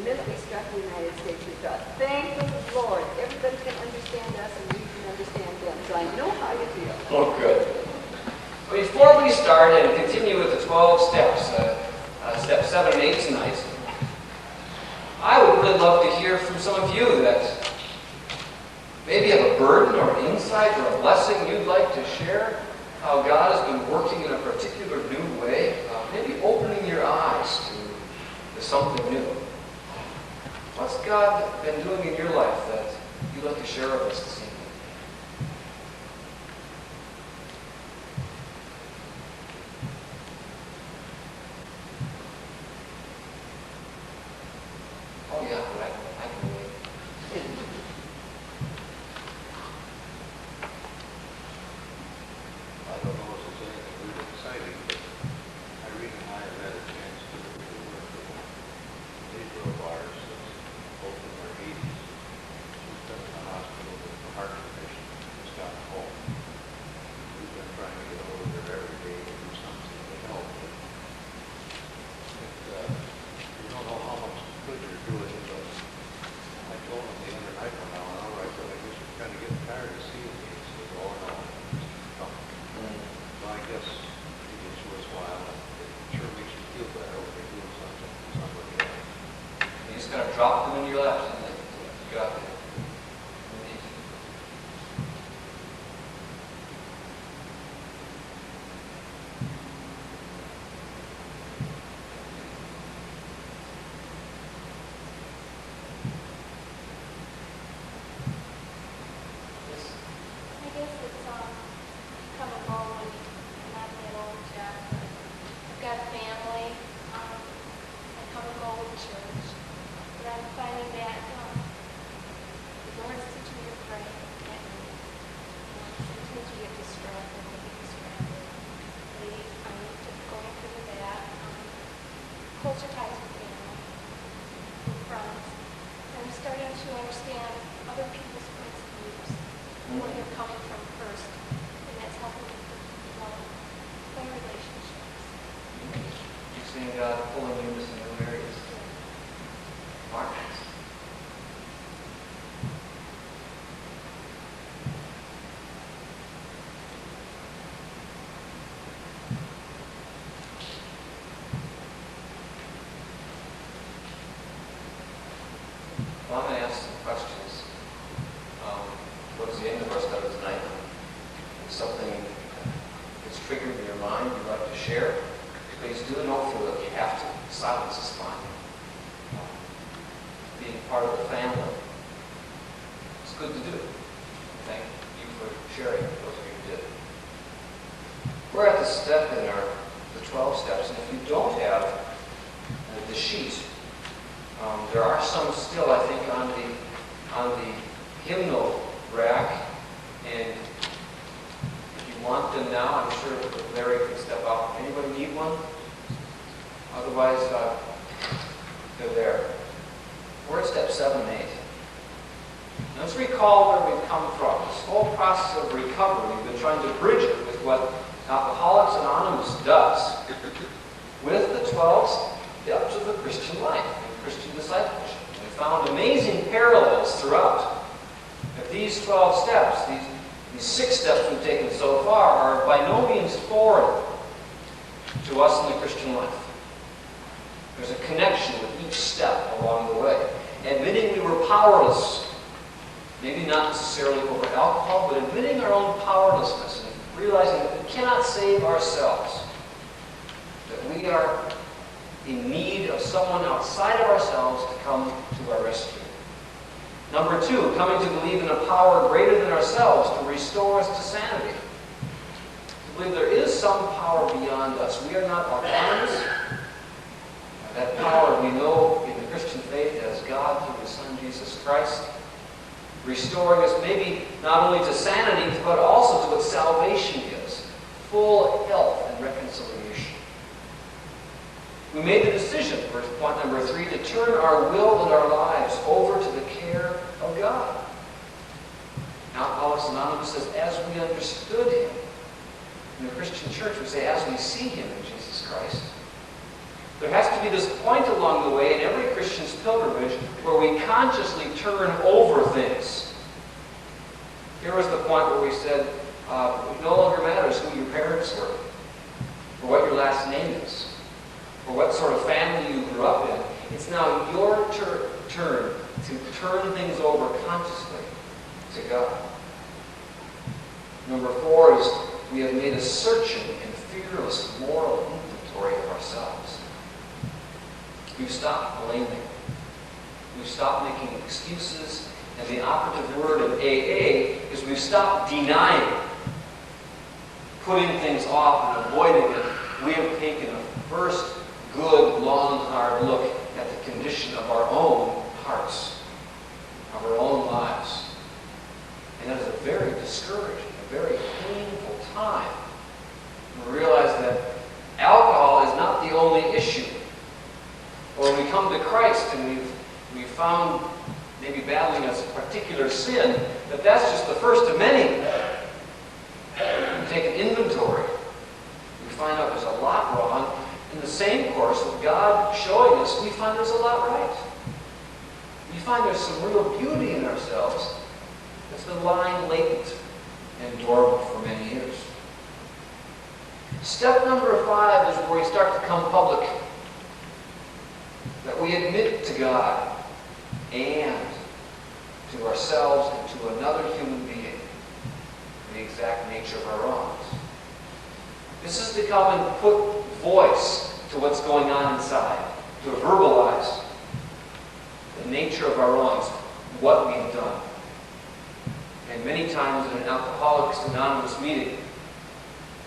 minute we struck the United States, we thought, thank the Lord, everybody can understand us and we can understand them. So I know how you feel. Oh, good. Well, before we start and continue with the 12 steps, step 7 and 8 tonight, I would really love to hear from some of you that maybe have a burden or an insight or a blessing you'd like to share, how God has been working in a particular new way, maybe opening your eyes to something new. What's God been doing in your life that you'd like to share with us this evening? Oh yeah, I can wait. I don't know if it's anything really exciting, but Irene and I have had a chance to work with a neighbor of ours that's both in their 80s. She's been in the hospital with a heart condition and has gotten home. We've been trying to get over there every day to do something to help. But you don't know how much good you're doing, but I told him the other night when I went over, I said, I guess you're kind of getting tired of seeing me. He says, oh no, come. Well, I guess it's worthwhile. It sure makes you feel better when you're doing something for somebody else. You just kind of dropped them in your laps, and you got there. I guess it's coming home when I'm not that old yet, but I've got a family. I come and go to church, but I'm finding that the Lord's teaching me to pray at night. Sometimes we get distracted, we get distracted. I need to go into that. Closer ties with family, with friends. I'm starting to understand other people's points of views. Where they're coming from first, and that's helping me develop better relationships. You've seen God pulling you into some new areas. Mark? Well, I'm going to ask some questions. Towards the end of our study tonight, if something that's triggered in your mind you'd like to share, please do. Don't feel that you have to. Silence is fine. Being part of the family, it's good to do. Thank you for sharing, those of you who did. We're at the step in the 12 steps, and if you don't have the sheet, there are some still, I think, on the hymnal rack, and if you want them now, I'm sure Larry can step out. Anybody need one? Otherwise, they're there. We're at step 7 and 8. Now, let's recall where we've come from. This whole process of recovery, we've been trying to bridge it with what Alcoholics Anonymous does with the 12 steps of the Christian life and Christian discipleship. And we found amazing parallels throughout. That these 12 steps, these 6 steps we've taken so far, are by no means foreign to us in the Christian life. There's a connection with each step along the way. Admitting we were powerless, maybe not necessarily over alcohol, but admitting our own powerlessness and realizing that we cannot save ourselves, that we are in need of someone outside of ourselves to come to our rescue. Number 2, coming to believe in a power greater than ourselves to restore us to sanity. To believe there is some power beyond us. We are not autonomous. That power we know in the Christian faith as God through His Son Jesus Christ, restoring us maybe not only to sanity, but also to what salvation is, full health and reconciliation. We made the decision, point number 3, to turn our will and our lives over to the care of God. Alcoholics Anonymous says, as we understood Him. In the Christian church, we say, as we see Him in Jesus Christ. There has to be this point along the way in every Christian's pilgrimage where we consciously turn over things. Here was the point where we said, it no longer matters who your parents were, or what your last name is, or what sort of family you grew up in. It's now your turn to turn things over consciously to God. Number 4 is we have made a searching and fearless moral inventory of ourselves. We've stopped blaming. We've stopped making excuses. And the operative word of AA is we've stopped denying, putting things off and avoiding it. We have taken a first good, long, hard look at the condition of our own hearts, of our own lives. And that is a very discouraging, a very painful time. We realize that alcohol is not the only issue. Or when we come to Christ and we've found, maybe battling a particular sin, that's just the first of many. We take an inventory. We find out there's a lot wrong. In the same course, with God showing us, we find there's a lot right. We find there's some real beauty in ourselves that's been lying latent and dormant for many years. Step number 5 is where we start to come public. That we admit to God and to ourselves and to another human being the exact nature of our wrongs. This is to come and put voice to what's going on inside, to verbalize the nature of our wrongs, what we've done. And many times in an Alcoholics Anonymous meeting,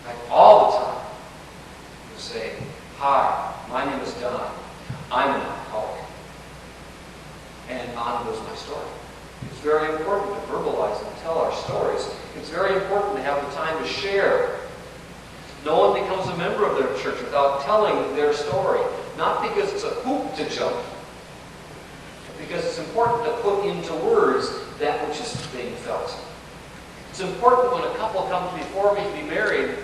like all the time, you say, "Hi, my name is Don. I'm an alcoholic." And on goes my story. It's very important to verbalize and tell our stories. It's very important to have the time to share. No one becomes a member of their church without telling their story. Not because it's a hoop to jump, but because it's important to put into words that which is being felt. It's important when a couple comes before me to be married,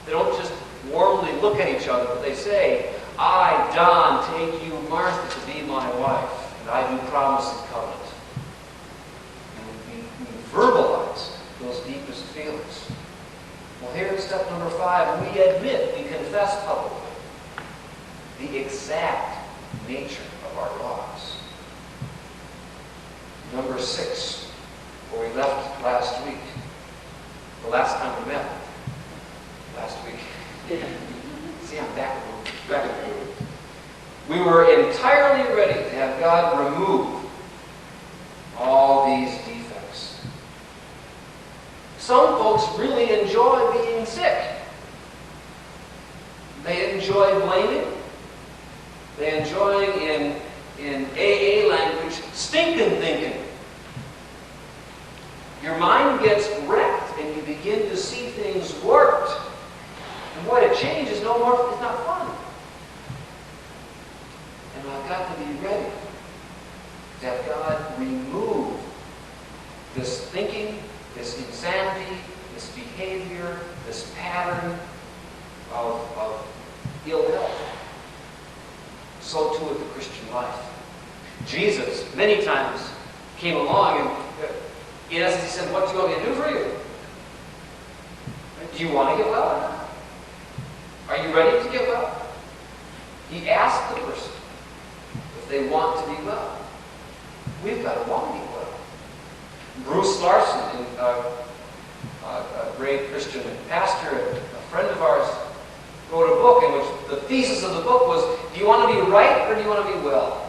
they don't just warmly look at each other, but they say, "I, Don, take you, Martha, to be my wife, and I do promise and covenant." And we verbalize those deepest feelings. Well, here's step number 5. We admit, we confess publicly the exact nature of our wrongs. Number 6, where we left last week, the last time we met, last week. See, I'm back in the room. We were entirely ready to have God remove all these defects. Some folks really enjoy being sick. They enjoy blaming. They enjoy, in AA language, stinking thinking. Your mind gets wrecked and you begin to see things warped. And what it changes no more, it's not fun. And I've got to be ready to have God remove this thinking, this insanity, this behavior, this pattern of ill health. So too with the Christian life. Jesus, many times, came along and, in essence, he said, "What do you want me to do for you? Do you want to get well or not? Are you ready to get well?" He asked the person if they want to be well. We've got to want to be well. Bruce Larson, a great Christian pastor, a friend of ours, wrote a book in which the thesis of the book was, do you want to be right or do you want to be well?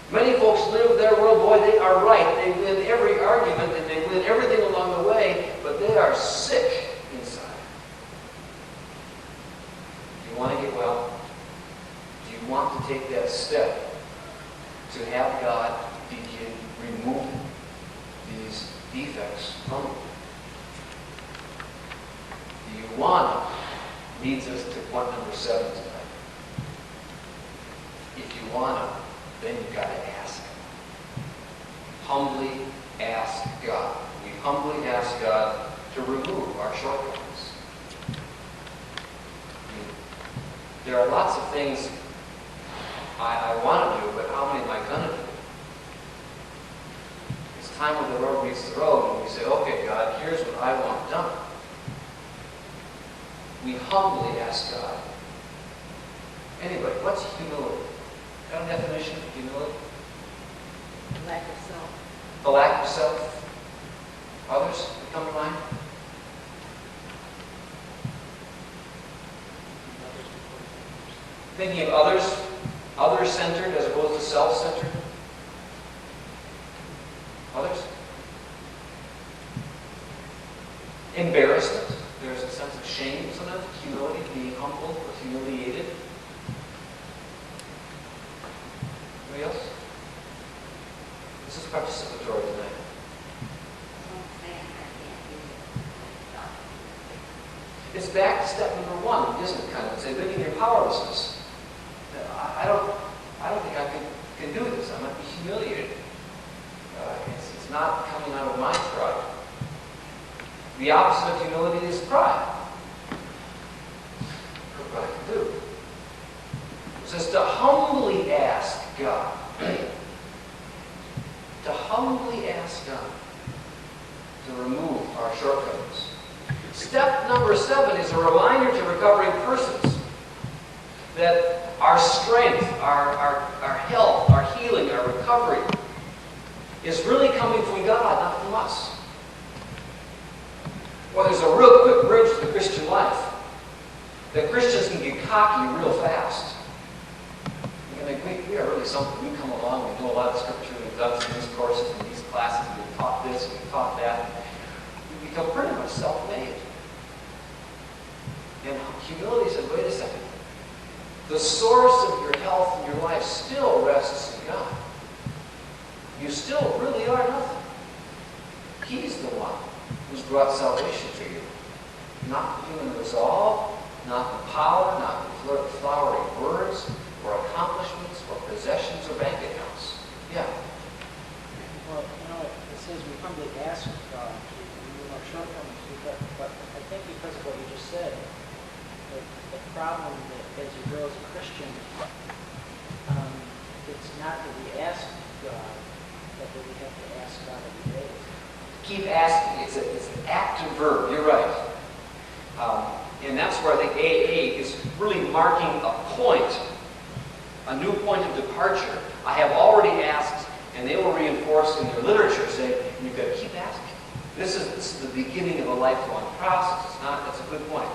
Many folks live their world, boy, they are right. They win every argument and they win everything along the way, but they are sick inside. Do you want to get well? Do you want to take that step to have God begin removing these defects from you? Do you want to? Leads us to point number 7 tonight. If you want to, then you've got to ask. Humbly ask God. We humbly ask God to remove our shortcomings. There are lots of things I want to do, but how many am I going to do? It's time when the road meets the road and we say, okay, God, here's what I want done. We humbly ask God. Anybody, what's humility? Got a definition of humility? Lack of self. The lack of self. Others that come to mind? Thinking of others, other-centered as opposed to self-centered? Others? Embarrassment. There's a sense of shame sometimes, humility, being humbled or humiliated. Anybody else? This is participatory tonight. It's back to step number one, isn't it? Kind of say, admitting your powerlessness. I don't think I can do this. I might be humiliated. It's not coming out of my pride. The opposite of humility is pride. Look what I can do. It says to humbly ask God. To humbly ask God to remove our shortcomings. Step number 7 is a reminder to recovering persons that our strength, our health, our healing, our recovery is really coming from God, not from us. Well, there's a real quick bridge to the Christian life. That Christians can get cocky real fast. You can think, we are really something. We come along, we do a lot of scripture, we've done some of these courses and these classes, and we've taught this, and we've taught that. We become pretty much self-made. And humility says, wait a second. The source of your health and your life still rests in God. You still really are nothing. He's the one who's brought salvation to you. Not human resolve, not the power, not the flowery words, or accomplishments, or possessions, or bank accounts. Yeah. Well, it says we humbly ask God to remove our shortcomings, but I think because of what you just said, the problem that as you grow as a Christian, it's not that we ask God, but that we have to ask God every day. Keep asking. It's an active verb. You're right. And that's where I think AA is really marking a point, a new point of departure. I have already asked, and they will reinforce in their literature, saying, you've got to keep asking. This is the beginning of a lifelong process. That's a good point.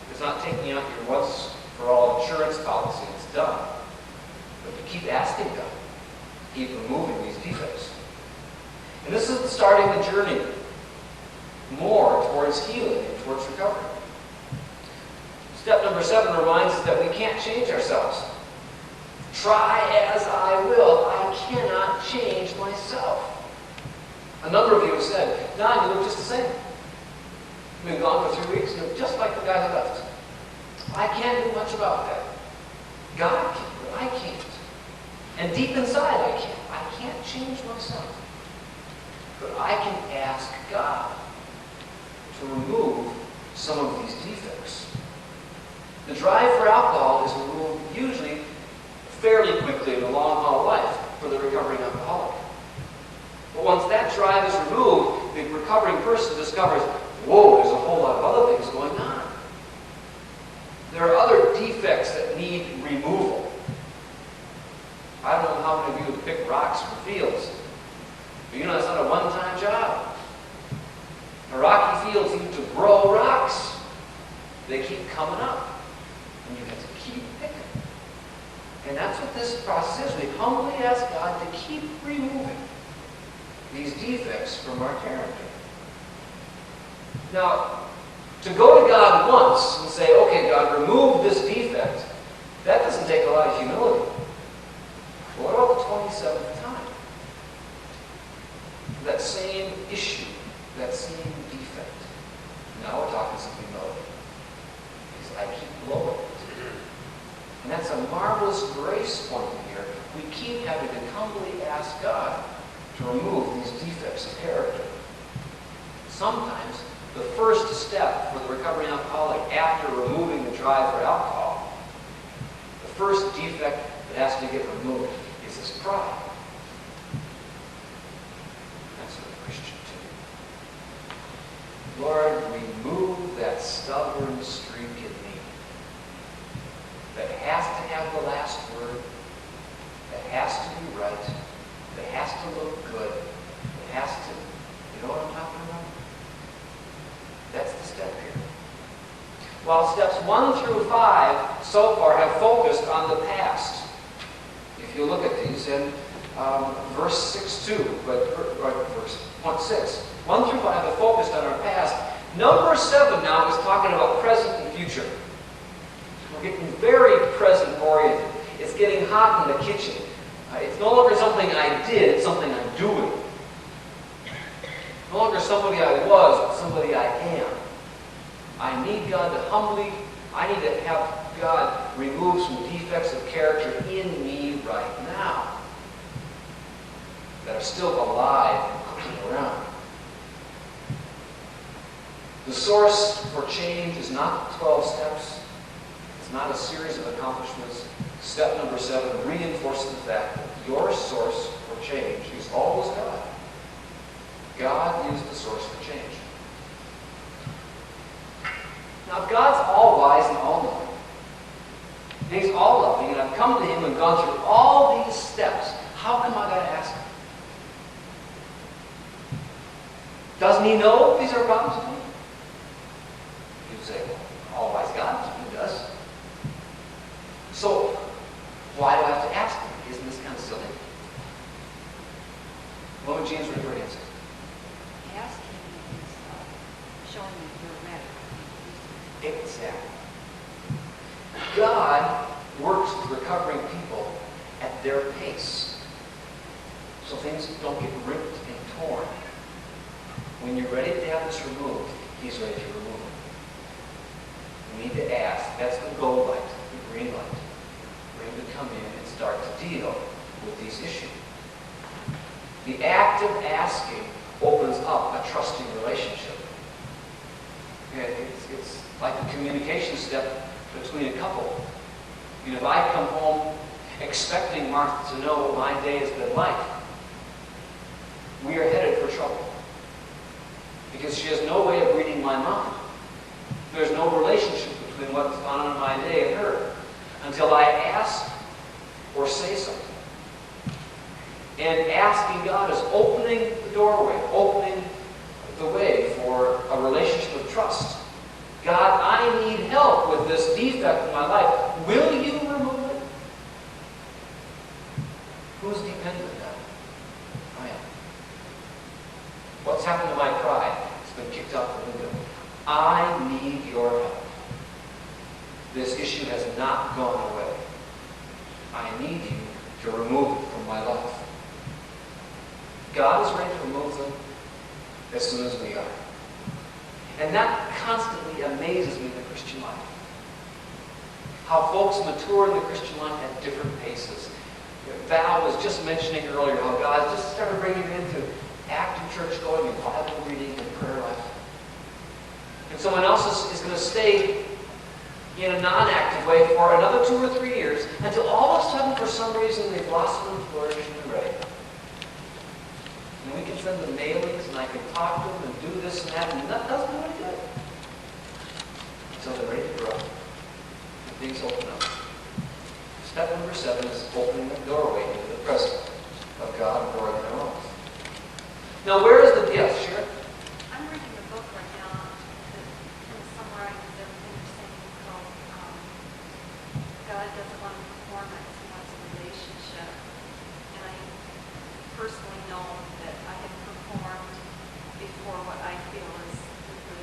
It's not taking out your once for all insurance policy. It's done. But to keep asking God, keep removing these defects. And this is starting the journey more towards healing and towards recovery. Step number 7 reminds us that we can't change ourselves. Try as I will, I cannot change myself. A number of you have said, Don, you look just the same. You've been gone for 3 weeks, you look just like the guy who left. I can't do much about that. God can, but I can't. And deep inside I can't. I can't change myself. But I can ask God to remove some of these defects. The drive for alcohol is removed usually fairly quickly in the long haul life for the recovering alcoholic. But once that drive is removed, the recovering person discovers, whoa, there's a whole lot of other things going on. There are other defects that need removal. I don't know how many of you have picked rocks from fields. But you know, it's not a one-time job. The rocky fields need to grow rocks. They keep coming up. And you have to keep picking. And that's what this process is. We humbly ask God to keep removing these defects from our character. Now, to go to God once and say, okay, God, remove this defect, that doesn't take a lot of humility. What about the 27th time? That same issue, that same defect. Now we're talking some humility. Because I keep blowing it. And that's a marvelous grace point here. We keep having to humbly ask God to remove these defects of character. Sometimes the first step for the recovering alcoholic after removing the drive for alcohol first defect that has to get removed is this pride. That's what a Christian too. Lord, remove that stubborn streak in me that has to have the last word, that has to be right, that has to look good, that has to, you know what I'm talking about? That's the step here. While steps 1 through 5 so far have focused on the past. If you look at these in verse 6 2, verse 6, 1 through 5 have focused on our past. Number 7 now is talking about present and future. We're getting very present oriented. It's getting hot in the kitchen. It's no longer something I did, it's something I'm doing. No longer somebody I was, but somebody I am. I need God to I need to have God remove some defects of character in me right now that are still alive and cooking around. The source for change is not 12 steps. It's not a series of accomplishments. Step number 7 reinforces the fact that your source for change is always God. God is the source for change. Now, God's all-wise and all-knowing. And He's all-loving, and I've come to Him and gone through all these steps. How come I got to ask Him? Doesn't He know these are problems with me? You'd say, well, all-wise God, He does. So, why do I have to ask Him? Isn't this kind of silly? What would James River answer? Asking is showing that you're ready. Exactly. God works with recovering people at their pace. So things don't get ripped and torn. When you're ready to have this removed, He's ready to remove it. We need to ask. That's the gold light, the green light. For Him to come in and start to deal with these issues. The act of asking opens up a trusting relationship. It's like a communication step between a couple. You know, if I come home expecting Martha to know what my day has been like, we are headed for trouble. Because she has no way of reading my mind. There's no relationship between what's on in my day and her until I ask or say something. And asking God is opening the doorway, opening the way for a relationship of trust. God, I need help with this defect in my life. Will you remove it? Who's dependent on that? I am. What's happened to my pride? It's been kicked out the window. I need your help. This issue has not gone away. I need you to remove it from my life. God is ready to remove them as soon as we are. And that constantly amazes me in the Christian life. How folks mature in the Christian life at different paces. Val was just mentioning earlier how God just started bringing me into active church going and Bible reading and prayer life. And someone else is going to stay in a non-active way for another 2 or 3 years until all of a sudden, for some reason, they blossom and flourish and they're ready. And we can send them mailings, and I can talk to them and do this and that, and that doesn't do any good. Until they're ready to grow. And things open up. Step number 7 is opening the doorway into the presence of God growing in our lives. Now, where is the, yes, Sharon? I'm reading a book right now that kind of summarizes everything you're saying called God Doesn't Want a Performance, He Wants a Relationship. And I personally know that I have performed before what I feel is the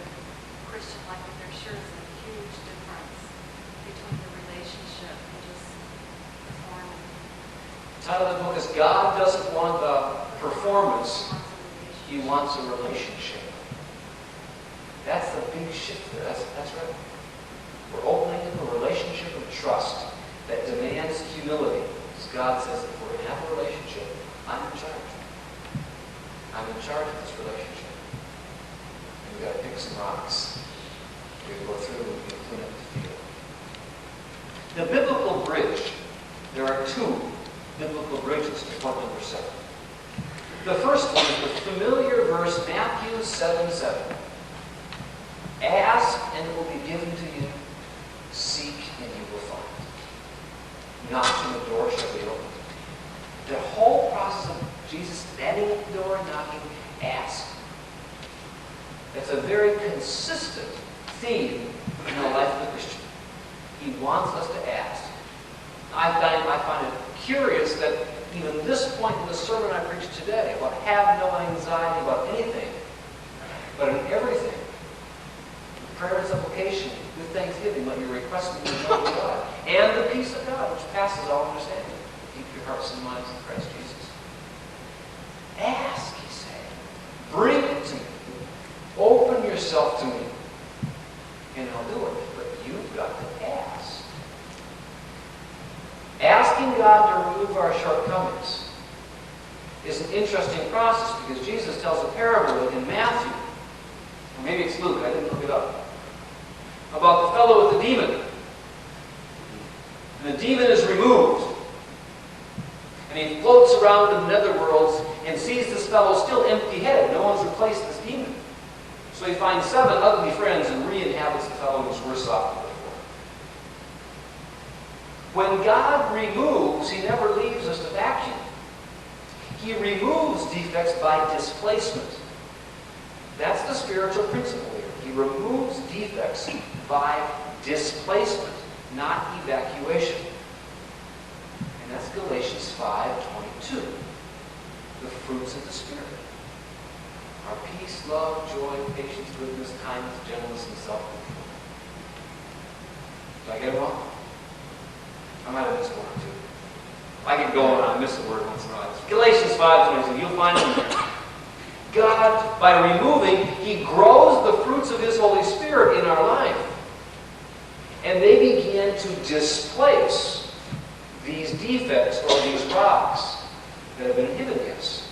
Christian life, and there sure is a huge difference between the relationship and just performing. The title of the book is God Doesn't Want a Performance, He Wants a Relationship. That's the big shift there. That's right. We're opening up a relationship of trust that demands humility. As God says, if we're going to have a relationship, I'm in charge. I'm in charge of this relationship. And we've got to pick some rocks. We go through and we clean up the field. The biblical bridge biblical bridges to point number 7. The first one is the familiar verse, Matthew 7:7. Ask and it will be given to you. Seek and you will find. Knock and the door shall be opened. The whole process of Jesus standing at the door and knocking, ask. It's a very consistent theme in the life of the Christian. He wants us to ask. I find it curious that even this point in the sermon I preached today, about have no anxiety about anything, but in everything, prayer and supplication, with thanksgiving, let your requests be known to God. And the peace of God, which passes all understanding. Keep your hearts and minds in Christ Jesus. Ask, he said. Bring it to me. Open yourself to me. And I'll do it. But you've got to ask. Asking God to remove our shortcomings is an interesting process because Jesus tells a parable in Matthew, or maybe it's Luke, I didn't look it up, about the fellow with the demon. And the demon is removed. And he floats around in the netherworlds and sees this fellow still empty-headed. No one's replaced this demon. So he finds 7 ugly friends and re-inhabits the fellow who's worse off than before. When God removes, he never leaves us to vacuum. He removes defects by displacement. That's the spiritual principle here. He removes defects by displacement, not evacuation. And that's Galatians 5:22. The fruits of the Spirit are peace, love, joy, patience, goodness, kindness, gentleness, and self-control. Did I get it wrong? I might have missed one or two. I can go on, I miss a word once in a while. Galatians 5:22, you'll find it there. God, by removing, he grows the fruits of his Holy Spirit in our life. And they begin to displace these defects or these rocks that have been hidden in us.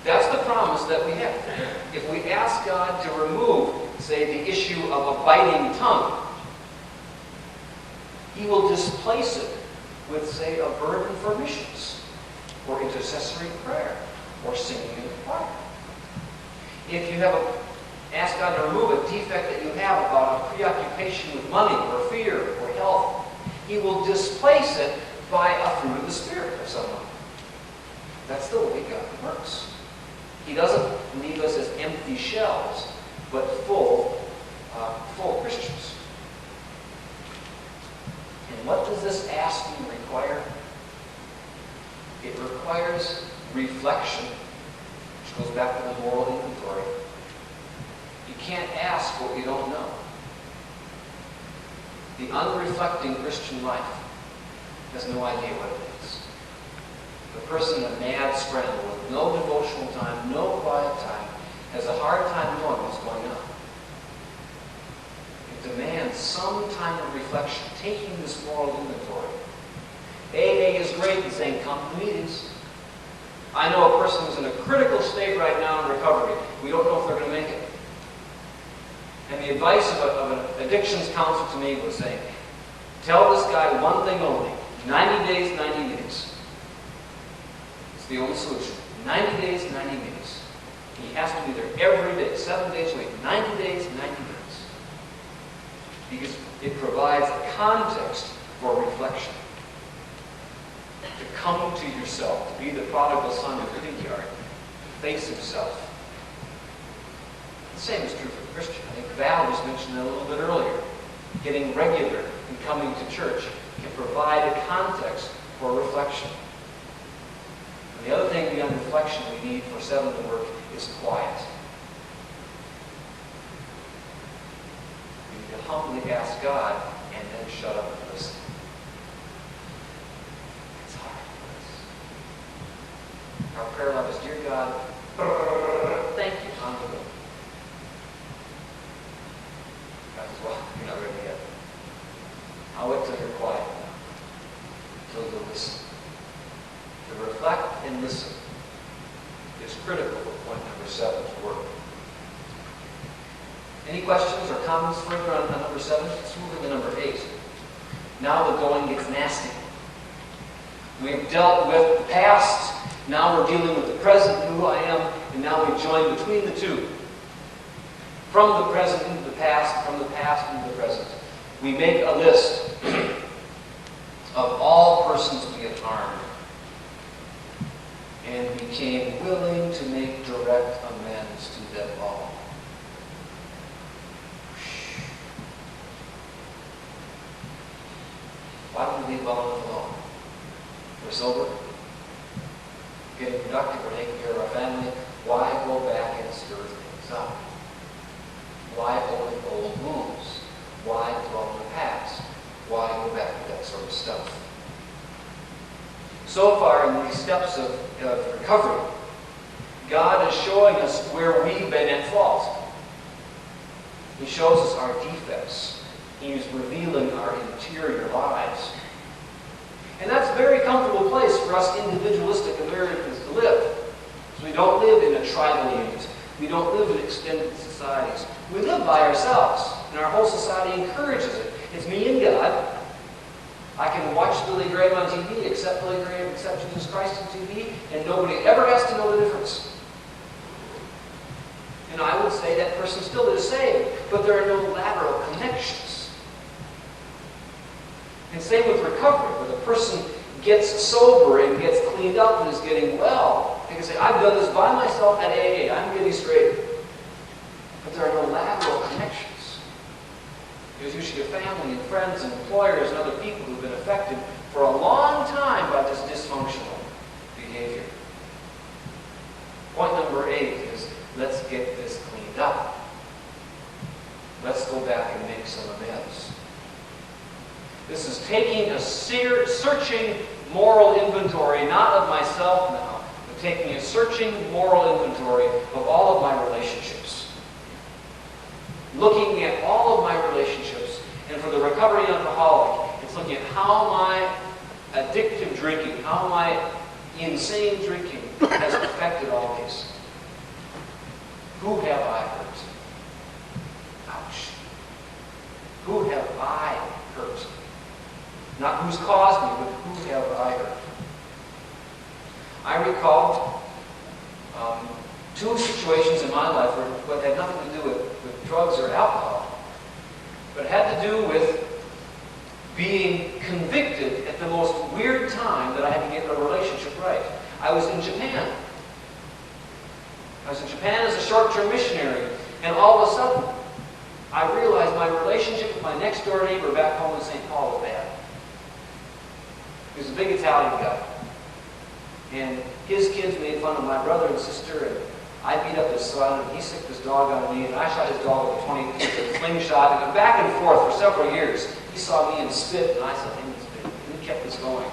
That's the promise that we have. If we ask God to remove, say, the issue of a biting tongue, he will displace it with, say, a burden for missions, or intercessory prayer, or singing in the choir. If you have ask God to remove a defect that you have about a preoccupation with money, or fear, or health, he will displace it by a fruit of the Spirit of someone. That's the way God works. He doesn't leave us as empty shells, but full Christians. And what does this asking require? It requires reflection, which goes back to the moral inventory. You can't ask what you don't know. The unreflecting Christian life has no idea what it is. The person in a mad scramble with no devotional time, no quiet time, has a hard time knowing what's going on. It demands some time of reflection, taking this moral inventory. AA is great in saying, come to meetings. I know a person who's in a critical state right now in recovery. We don't know if they're going to make it. And the advice of an addictions counselor to me was saying, tell this guy one thing only, 90 days, 90 minutes. It's the only solution. 90 days, 90 minutes. He has to be there every day, 7 days a week, 90 days, 90 minutes. Because it provides a context for reflection. To come to yourself, to be the prodigal son of the vineyard, to face himself. The same is true for the Christian. I think Val just mentioned that a little bit earlier. Getting regular and coming to church can provide a context for reflection. And the other thing beyond reflection we need for 7 to work is quiet. We need to humbly ask God and then shut up and listen. It's hard for us. Our prayer life is, dear God, thank you, on the go. God says, well, you're not ready yet. I'll wait till you're quiet now, till you listen. To reflect and listen is critical for point number 7 to work. Any questions or comments further on number 7? Let's move into number 8. Now the going gets nasty. We've dealt with the past, now we're dealing with the present, who I am, and now we join between the two. From the present into the past, from the past into the present. We make a list of all persons we have harmed and became willing to make direct amends to them all. Why don't we leave well enough alone? We're sober, getting productive, we're taking care of our family. Why go back and stir things up? Why open old wounds? Why dwell in the past? Why go back to that sort of stuff? So far in these steps of recovery, God is showing us where we've been at fault. He shows us our defects. He is revealing our interior lives. And that's a very comfortable place for us individualistic Americans to live. So we don't live in a tribal unit. We don't live in extended societies. We live by ourselves, and our whole society encourages it. It's me and God. I can watch Billy Graham on TV, accept Billy Graham, accept Jesus Christ on TV, and nobody ever has to know the difference. And I would say that person still is saved, but there are no lateral connections. And same with recovery, where the person gets sober and gets cleaned up and is getting well. They can say, I've done this by myself at AA, I'm getting straight. But there are no lateral connections. There's usually your family and friends and employers and other people who've been affected for a long time by this dysfunctional behavior. Point number 8 is, let's get this cleaned up. Let's go back and make some amends. This is taking a searching moral inventory, not of myself now, but taking a searching moral inventory of all of my relationships. Looking at all of my relationships, and for the recovering alcoholic, it's looking at how my addictive drinking, how my insane drinking has affected all these. Who have I hurt? Ouch. Who have I hurt? Not who's caused me, but who have I hurt? I recall 2 situations in my life where it had nothing to do with drugs or alcohol, but it had to do with being convicted at the most weird time that I had to get a relationship right. I was in Japan. I was in Japan as a short-term missionary, and all of a sudden, I realized my relationship with my next-door neighbor back home in St. Paul was bad. He was a big Italian guy. And his kids made fun of my brother and sister, and I beat up his son, and he sicked his dog on me, and I shot his dog with a slingshot, and went back and forth for several years. He saw me and spit, and I saw him and spit, and he kept this going.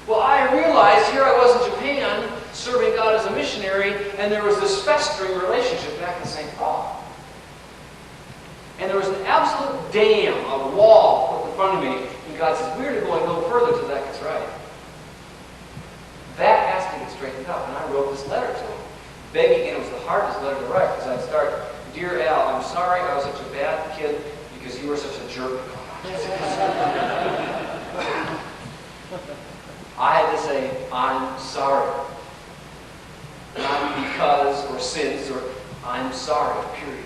Well, I realized here I was in Japan, serving God as a missionary, and there was this festering relationship back in St. Paul. And there was an absolute dam, a wall put in front of me, and God says, we're going no further till that gets right. That has to get straightened out. And I wrote this letter to him, begging, and it was the hardest letter to write, because I'd start, Dear Al, I'm sorry I was such a bad kid because you were such a jerk. I had to say, I'm sorry. Not because or since or I'm sorry, period.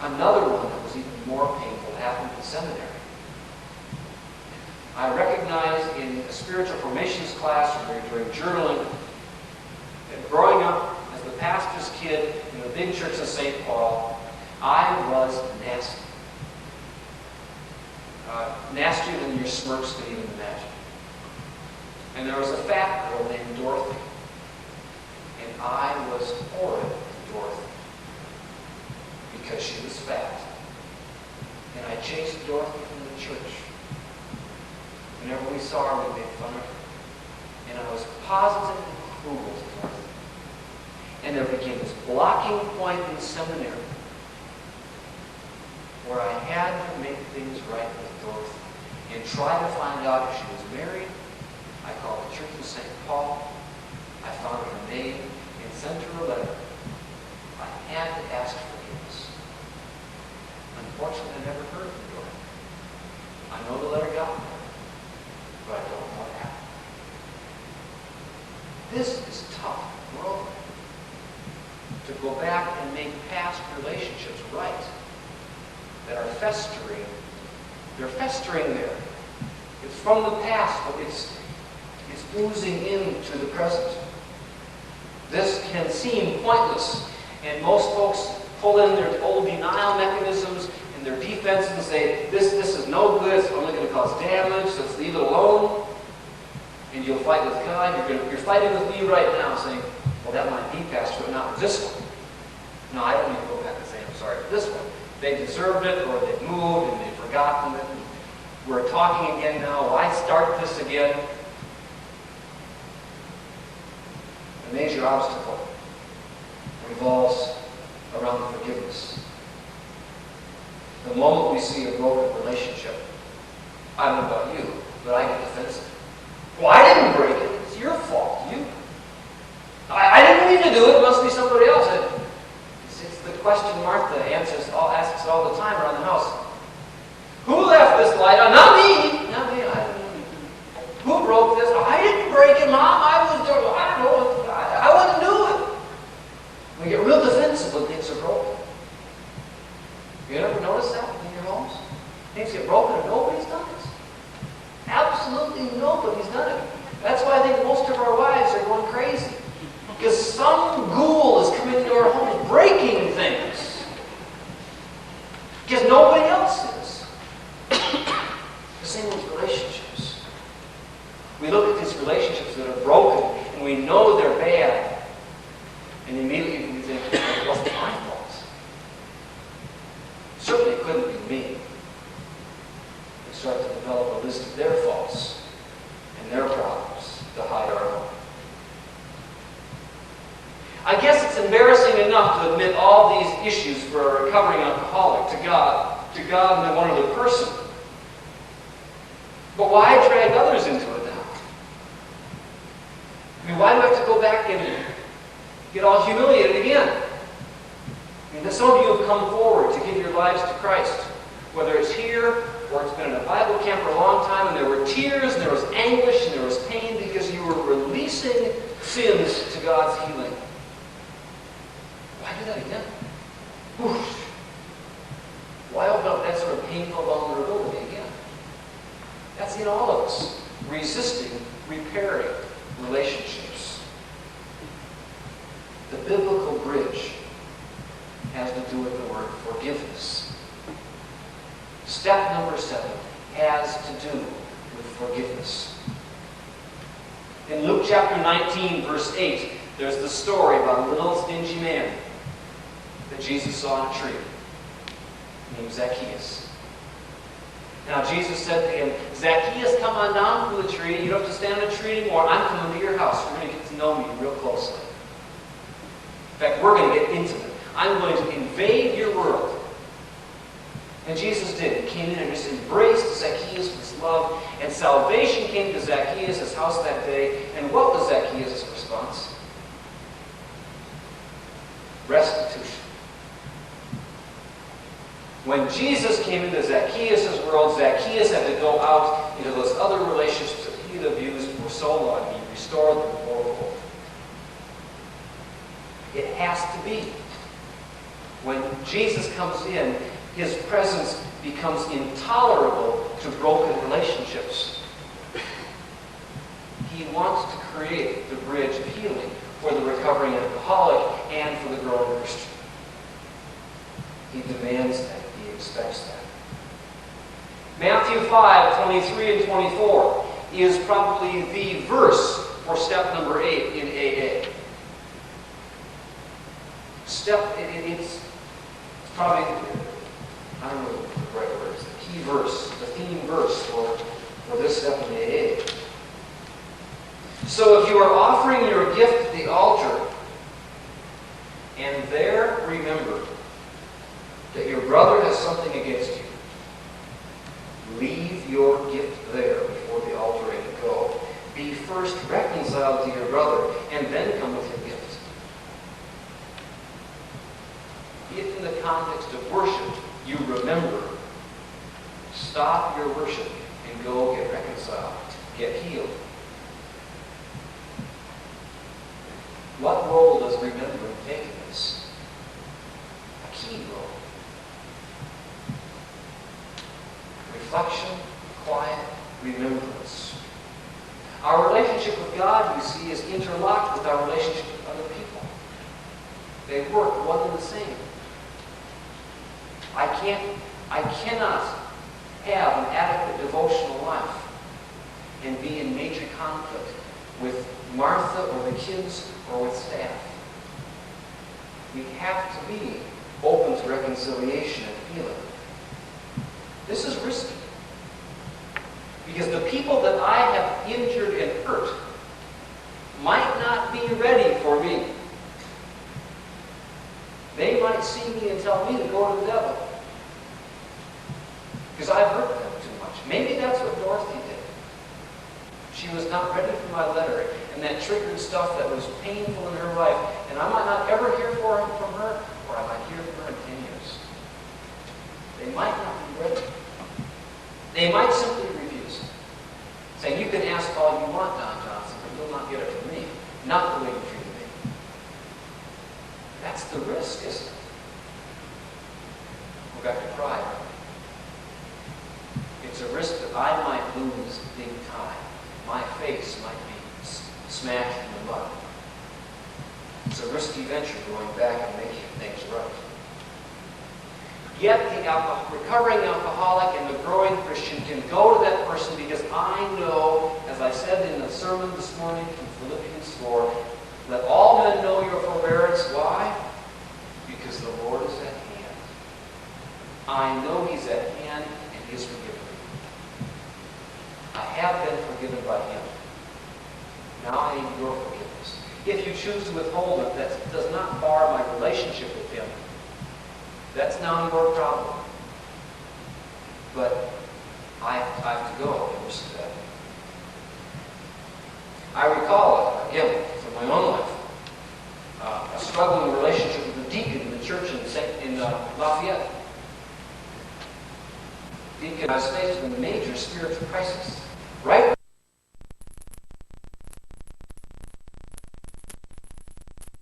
Another one that was even more painful happened in seminary. I recognized in a spiritual formations class when we were doing journaling that growing up as the pastor's kid in the big church of St. Paul, I was nasty. Nastier than your smirks could even imagine. And there was a fat girl named Dorothy. And I was horrid to Dorothy because she was fat. And I chased Dorothy from the church. Whenever we saw her, we made fun of her. And I was positively cruel to Dorothy. And there became this blocking point in seminary where I had to make things right with Dorothy and try to find out if she was married. I called the church in St. Paul. I found her name and sent her a letter. I had to ask forgiveness. Unfortunately, I never heard from Dorothy. I know the letter got go back and make past relationships right that are festering. They're festering there. It's from the past, but it's oozing into the present. This can seem pointless, and most folks pull in their old denial mechanisms and their defenses and say, this is no good, it's only going to cause damage, so let's leave it alone. And you'll fight with God. You're fighting with me right now, saying, well, that might be past, but not this one. No, I don't need to go back and say, I'm sorry for this one. They deserved it, or they moved, and they've forgotten it. And we're talking again now. Why start this again? A major obstacle revolves around forgiveness. The moment we see a broken relationship, I don't know about you, but I get defensive. Well, I didn't break it. It's your fault. I didn't mean to do it. It must be somebody else. It's the question Martha asks all the time around the house. Who left this light on? Not me. Not me. Who broke this? I didn't break it, Mom. I don't know. I wouldn't do it. We get real defensive when things are broken. You ever notice that in your homes? Things get broken and nobody's done it. Absolutely nobody's done it. That's why I think most of our wives are going crazy. Because some ghoul is coming into our homes breaking things. Because nobody else is. The same with relationships. We look at these relationships that are broken and we know they're bad. And immediately we think, it wasn't my fault. Certainly it couldn't be me. We start to develop a list of their faults and their problems to hide our own. I guess it's embarrassing enough to admit all these issues for a recovering alcoholic to God and to one other person. But why drag others into it now? I mean, why do I have to go back and get all humiliated again? I mean, some of you have come forward to give your lives to Christ, whether it's here or it's been in a Bible camp for a long time, and there were tears, and there was anguish, and there was pain because you were releasing sins to God's healing. Why do that again? Whoosh. Why open up that sort of painful vulnerability again? That's in all of us, resisting, repairing relationships. The biblical bridge has to do with the word forgiveness. Step number 7 has to do with forgiveness. In Luke chapter 19, verse 8, there's the story about a little stingy man that Jesus saw on a tree named Zacchaeus. Now Jesus said to him, Zacchaeus, come on down from the tree. You don't have to stand on the tree anymore. I'm coming to your house. We're going to get to know me real closely. In fact, we're going to get intimate. I'm going to invade your world. And Jesus did. He came in and just embraced Zacchaeus with his love. And salvation came to Zacchaeus' house that day. And what was Zacchaeus' response? Restitution. When Jesus came into Zacchaeus' world, Zacchaeus had to go out into those other relationships that he had abused for so long. He restored them fourfold. It has to be. When Jesus comes in, his presence becomes intolerable to broken relationships. He wants to create the bridge of healing for the recovering alcoholic and for the growing Christian. He demands that. He expects that. Matthew 5:23 and 24 is probably the verse for step number 8 in AA. It's probably, I don't know what the right word is, the key verse, the theme verse for this step in AA. So if you are offering your gift at the altar, and there remember that your brother has something against you, leave your gift there before the altar and go. Be first reconciled to your brother, and then come with your gift. If in the context of worship you remember, stop your worship and go get reconciled, get healed. What role does remembering take in this? key role. Reflection, quiet, remembrance. Our relationship with God, you see, is interlocked with our relationship with other people. They work one and the same. I cannot have an adequate devotional life and be in major conflict with Martha or the kids or with staff. We have to be open to reconciliation and healing. This is risky. Because the people that I have injured and hurt might not be ready for me. They might see me and tell me to go to the devil. Because I've hurt them too much. Maybe that's what Dorothy did. She was not ready for my letter, and that triggered stuff that was painful in her life. And I might not ever hear from her, or I might hear from her in 10 years. They might not be ready. They might simply refuse. Saying, you can ask all you want, Don Johnson, but you'll not get it from me. Not the way you treated me. That's the risk, isn't it? Go back to pride. It's a risk that I might lose big time. My face might be smashed in the mud. It's a risky venture going back and making things right. Yet the recovering alcoholic and the growing Christian can go to that person because I know, as I said in the sermon this morning from Philippians 4, let all men know your forbearance. Why? Because the Lord is at hand. I know He's at hand and He has forgiven me. I have been forgiven by Him. Now I need your forgiveness. If you choose to withhold it, that does not bar my relationship with Him. That's now your problem. But I have to go and risk that. I recall, again, from my own life, a struggling relationship with a deacon in the church in Lafayette. Deacon, I was faced with a major spiritual crisis. Right